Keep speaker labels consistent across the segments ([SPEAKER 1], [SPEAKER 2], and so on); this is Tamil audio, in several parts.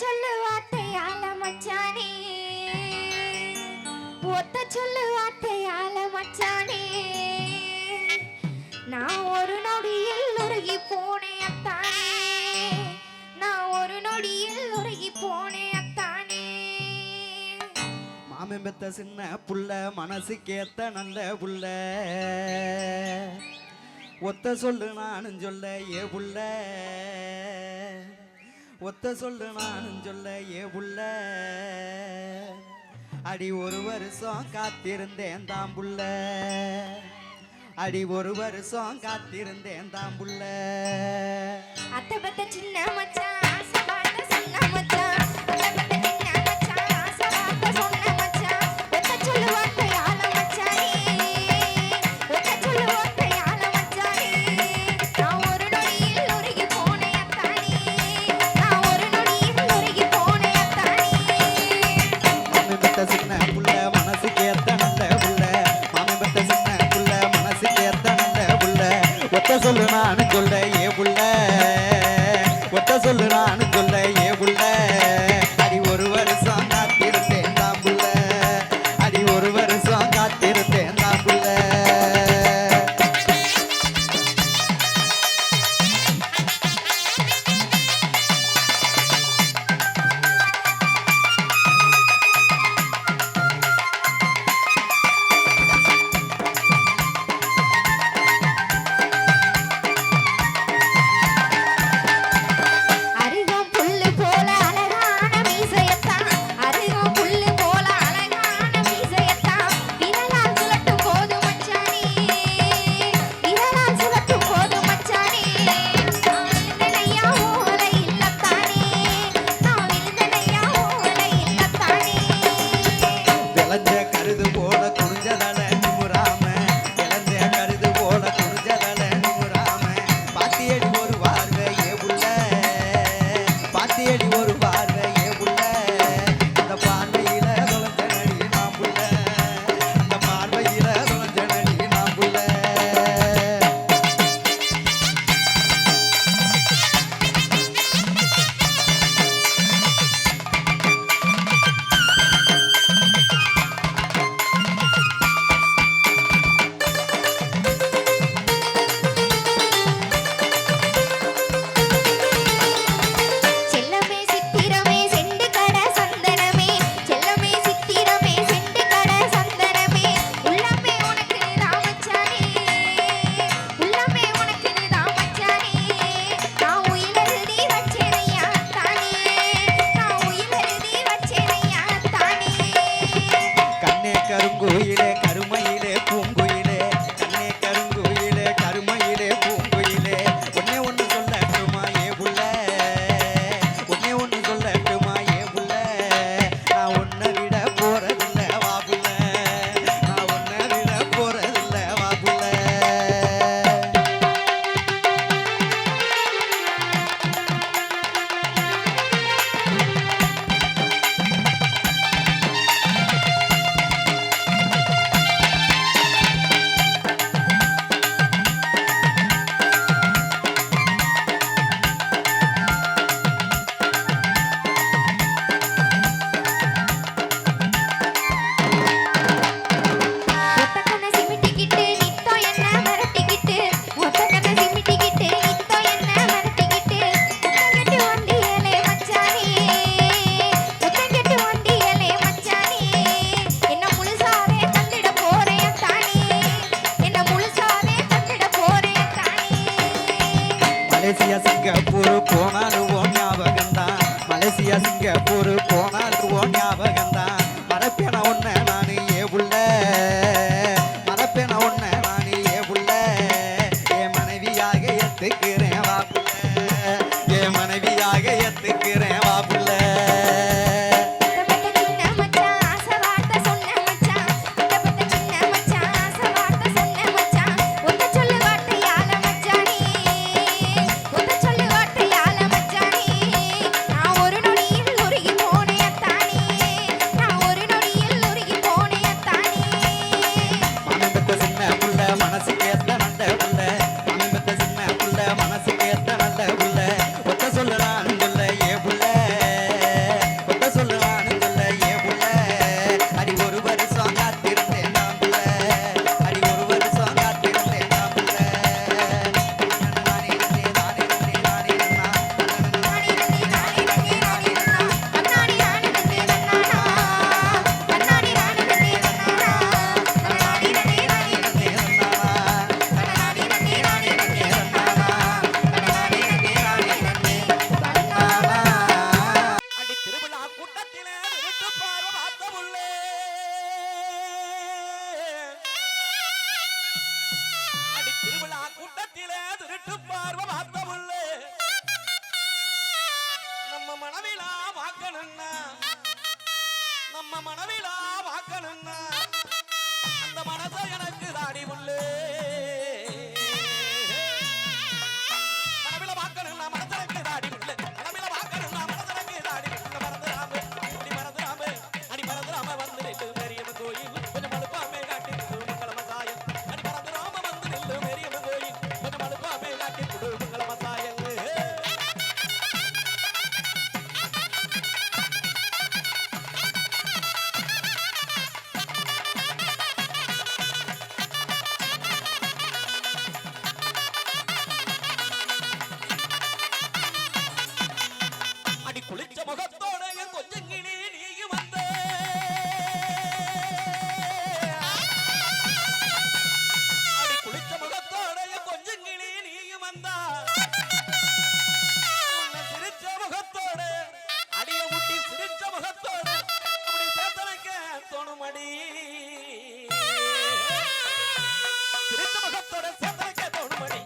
[SPEAKER 1] சொல்லு வார்த்தையால மச்சானே, ஒத்த சொல்லு வார்த்தையால மச்சானே, நான் ஒரு நொடியில் உருகி போனேன் அத்தானே, நான் ஒரு நொடியில் உருகி போனேன் அத்தானே.
[SPEAKER 2] மாமன் பெத்த சின்ன புள்ள மனசுக்கேத்த நல்ல புள்ள, ஒத்த சொல்லு நானும் சொல்ல ஏ புள்ள, ஒத்த சொல்லு நானும் சொல்ல ஏ புள்ள. அடி ஒரு வருஷம் காத்திருந்தேன் தான் புள்ள, அடி ஒரு வருஷம் காத்திருந்தேன் தான் புள்ள.
[SPEAKER 1] அத்தை பத்த சின்ன மச்சான் ஆசை பார்த்த சொன்ன மச்சான், அத்தை பத்த சின்ன மச்சான் ஆசை பார்த்த சொன்ன மச்சான், ஒத்த சொல்லு வார்த்தையால மச்சானே, ஒத்த சொல்லு வார்த்தையால மச்சானே, நான் ஒரு நொடியில் உருகி போனேன் அத்தானே, நான் ஒரு நொடியில் உருகி போனேன் அத்தானே.
[SPEAKER 2] மாமன் பெத்த சின்ன புள்ள மனசுக்கேத்த நல்ல புள்ள, மாமன் பெத்த சின்ன புள்ள மனசுக்கேத்த நல்ல புள்ள, ஒத்த சொல்லு நானும் சொல்ல ஏ புள்ள, ஒத்த சொல்லு நானும் சொல்ல ஏ புள்ள. அடி ஒரு வருஷம் காத்திருந்தேன் தான் புள்ள, அடி ஒரு வருஷம் காத்திருந்தேன் தான் புள்ள.
[SPEAKER 1] அருகம் புல்லு போல அழகான மீசையத்தான், அருகம் புல்லு போல அழகான மீசையத்தான், விரலால் சுழட்டும் போது மச்சானே, விரலால் சுழட்டும் போது மச்சானே, நான் விழுந்தனையா ஓலை இல்லத்தானே, நான் விழுந்தனையா ஓலை இல்லத்தானே.
[SPEAKER 2] விளைஞ்ச கருது போல குனிஞ்சதல நிமுறாம, விளைஞ்ச கருது போல குனிஞ்சதல நிமுறாம, பாத்தியடி ஒரு பார்வை ஏ புள்ள, பாத்தியடி ஒரு பார்வை ஏ புள்ள. இந்த பார்வையில தொலைஞ்ச நடி நான் புள்ள, இந்த பார்வையில தொலைஞ்ச நடி நான் புள்ள.
[SPEAKER 1] செல்லமே சித்திரமே செண்டு கட சந்தனமே, செல்லமே சித்திரமே செண்டு கட சந்தனமே, உள்ளமே உனக்கு ராமச்சானே, உள்ளமே உனக்கு ராமச்சானே, நான் உயிலெழுதி வச்சேனையா தானே, நான் உயிலெழுதி வச்சேனையா தானே.
[SPEAKER 2] கண்ணே கருங்குயிலே கருமையிலே பூங்குயிலே, கண்ணே கருங்குயிலே கருமையிலே பூங்குயிலே, ஒன்னே ஒன்று சொல்லட்டுமா ஏ புள்ள, ஒன்னே ஒன்று சொல்லட்டுமா ஏ புள்ள. நான் உன்னை விட போறதில்ல வா புள்ள, நான் உன்னை விட போறதில்ல வா புள்ள.
[SPEAKER 1] ஒத்தக்கண்ண சிமிட்டிக்கிட்டு நித்தோ என்ன மிரட்டிக்கிட்டு, ஒத்தக்கண்ண சிமிட்டிக்கிட்டு நித்தோ என்ன மிரட்டிக்கிட்டு, ஒத்தங்கெட்டு வண்டியலே மச்சானே, ஒத்தங்கெட்டு வண்டியலே மச்சானே, என்ன முழுசாவே தந்திட போறேன் தானே, என்ன முழுசாவே தந்திட போறேன் தானே.
[SPEAKER 2] மலேசியா சிங்கப்பூர் போனாலும் ஓ ஞாபகம்தான், மலேசியா சிங்கப்பூர் போனாலும் ஓ ஞாபகம்தான், மறப்பேன ஒன்ன நானு ஏ புள்ள, மறப்பேன ஒன்ன நானு ஏ புள்ள. என் மனைவியாக ஏத்துக்கிறேன் வா புள்ள, என் மனைவியாக ஏத்துக்கிறேன் வா புள்ள.
[SPEAKER 1] அத்தை பத்த சின்ன மச்சான் ஆசை வார்த்தை சொன்ன மச்சான், அத்தை பத்த சின்ன மச்சான் ஆசை வார்த்தை சொன்ன மச்சான், ஒத்த சொல்லு வார்த்தையால மச்சானே, ஒத்த சொல்லு வார்த்தையால மச்சானே, நான் ஒரு நொடியில் உருகி போனேன் அத்தானே,
[SPEAKER 3] பார்க்கணும்னா நம்ம மனவிழா பார்க்கணும்னா அந்த மனசை எனக்கு தாடி உள்ளே மனவிழா பார்க்கணும்னா மனசனுக்கு தாடி உள்ளே மனவிழா பார்க்கணும்னா மனசனுக்கு தாடி உள்ள மறந்துடாம அடி மறந்துடாம வந்து நில்லு பெரியம்மன் கோயில் கொஞ்சம் மழுப்பாமே காட்டி மங்கள மசாயம் அடி மறந்துடாம வந்து நில்லு பெரியம்மன் கோயில் கொஞ்சம் மழுப்பாமே காட்டி மங்கள மசாயம் குளிச்ச முகத்தோட கொஞ்சம் கிளி நீங்க வந்த அடி குளிச்ச முகத்தோட கொஞ்சம் கிளி நீங்க வந்தா சிரிச்ச முகத்தோட அடிய ஊட்டி சிரிச்ச முகத்தோட அப்படி சேத்தனைக்க தோணுமடி சிரிச்ச முகத்தோட சேத்தனைக்க தோணுமடி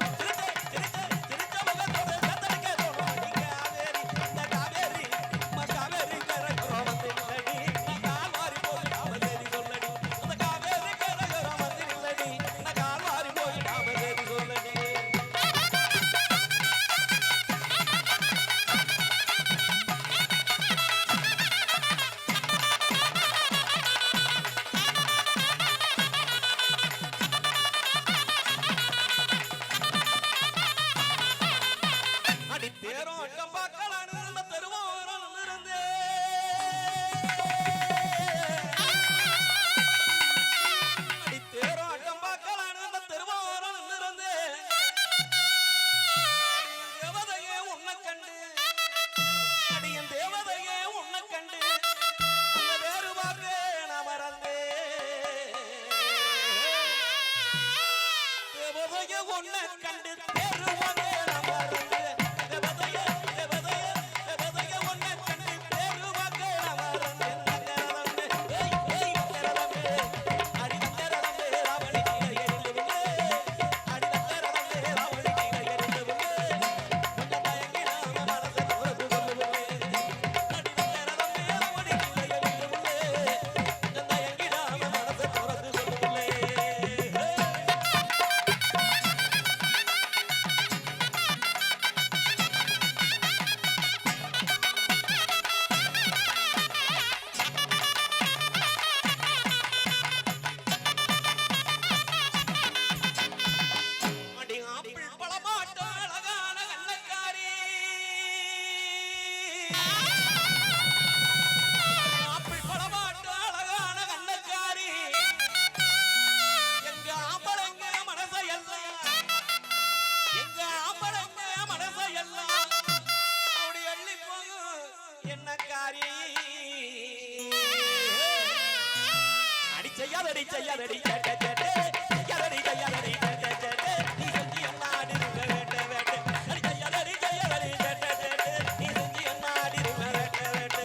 [SPEAKER 3] செய்யாதடி செய்யாதடி கேட்ட கேட்டே செய்யாதடி செய்யாதடி கேட்ட கேட்டே நீ செஞ்சி என்னாடி வேட்ட வேட்ட அடி செய்யாதடி செய்யாதடி கேட்ட கேட்டே நீ செஞ்சி என்னாடி வேட்ட வேட்ட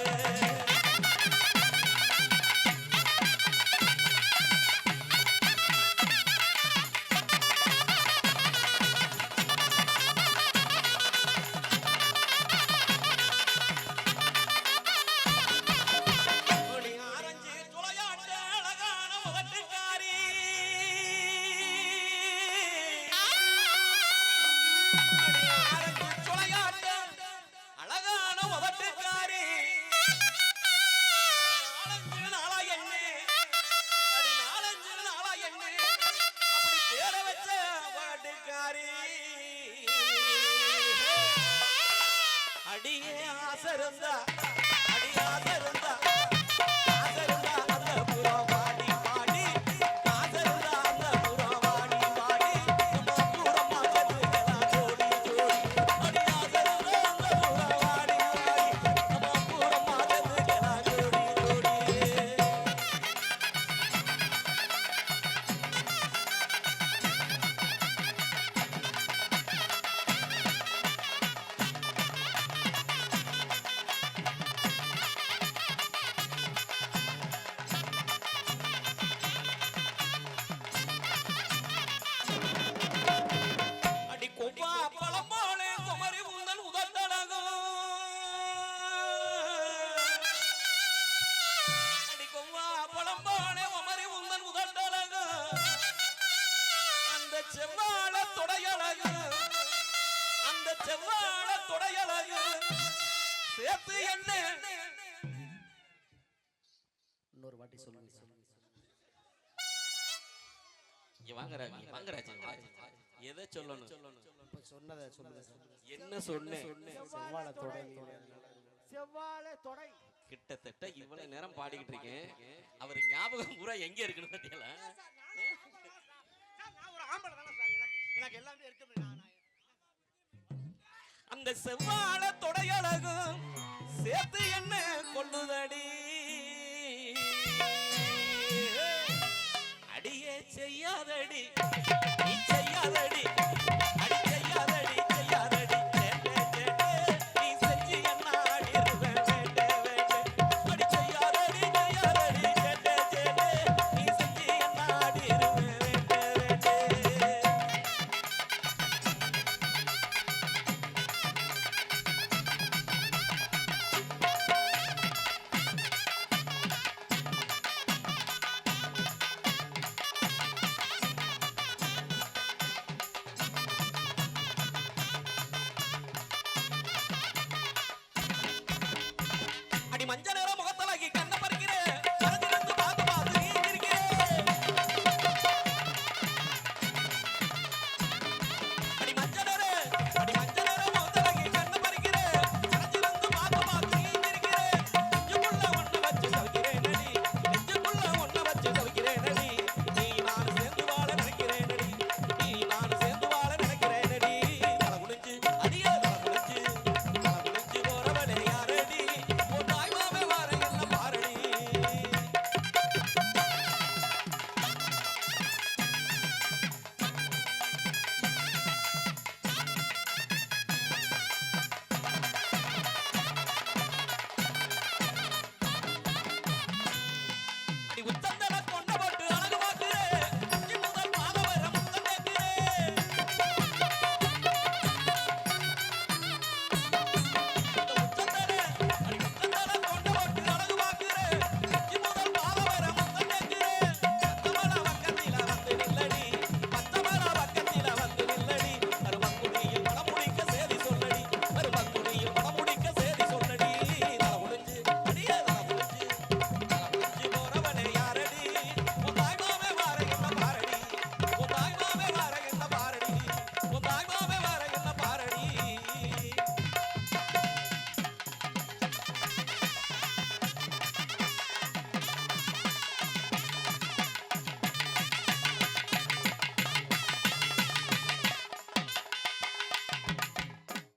[SPEAKER 3] என்ன
[SPEAKER 4] இன்னொரு வாட்டி சொல்லுங்க.
[SPEAKER 3] இங்க வாங்கறாங்க வாங்கறாச்சு எதை சொல்லணும்
[SPEAKER 4] இப்ப சொன்னதை சொல்லுங்க.
[SPEAKER 3] என்ன சொன்னேன்
[SPEAKER 4] செவ்வாழை தொடை.
[SPEAKER 5] செவ்வாழை தொடை.
[SPEAKER 3] கிட்டத்தட்ட இவ்வளவு நேரம் பாடிக்கிட்டு இருக்கேன் அவர் ஞாபகம் பூரா எங்க இருக்குன்னு பாத்தீங்களா
[SPEAKER 5] நான் ஒரு ஆம்பளை தானே சார், எனக்கு எல்லாமே இருக்கு.
[SPEAKER 3] அந்த செவ்வாழை தொடையழகும் சேர்த்து என்ன